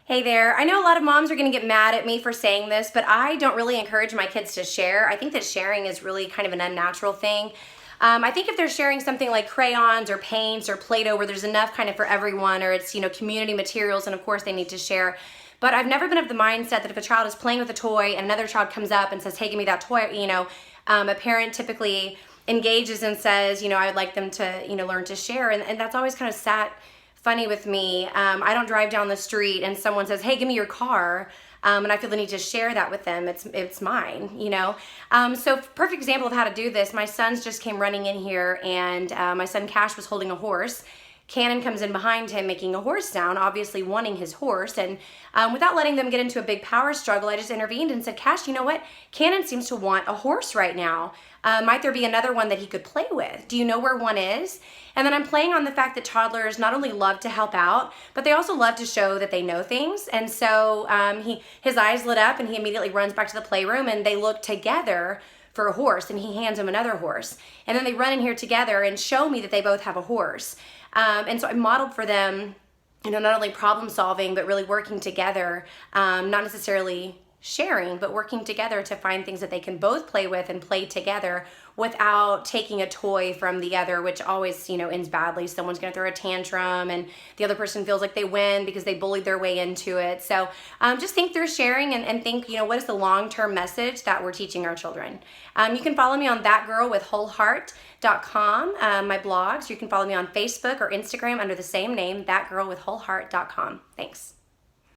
Hey there. I know a lot of moms are going to get mad at me for saying this, but I don't really encourage my kids to share. I think that sharing is really kind of an unnatural thing. I think if they're sharing something like crayons or paints or Play-Doh where there's enough kind of for everyone, or it's, community materials, and of course they need to share. But I've never been of the mindset that if a child is playing with a toy and another child comes up and says, hey, give me that toy, a parent typically engages and says, I'd like them to, learn to share. And that's always kind of sat funny with me. I don't drive down the street and someone says, hey, give me your car. And I feel the need to share that with them. It's mine, So perfect example of how to do this. My sons just came running in here, and my son Cash was holding a horse. Cannon comes in behind him making a horse sound, obviously wanting his horse. And without letting them get into a big power struggle, I just intervened and said, Cash, you know what? Cannon seems to want a horse right now. Might there be another one that he could play with? Do you know where one is? And then I'm playing on the fact that toddlers not only love to help out, but they also love to show that they know things. And so his eyes lit up and he immediately runs back to the playroom, and they look together for a horse, and he hands him another horse. And then they run in here together and show me that they both have a horse. And so I modeled for them, not only problem solving, but really working together, not necessarily sharing, but working together to find things that they can both play with and play together without taking a toy from the other, which always, ends badly. Someone's going to throw a tantrum and the other person feels like they win because they bullied their way into it. So just think through sharing and think, what is the long-term message that we're teaching our children? You can follow me on thatgirlwithwholeheart.com, my blogs. You can follow me on Facebook or Instagram under the same name, thatgirlwithwholeheart.com. Thanks.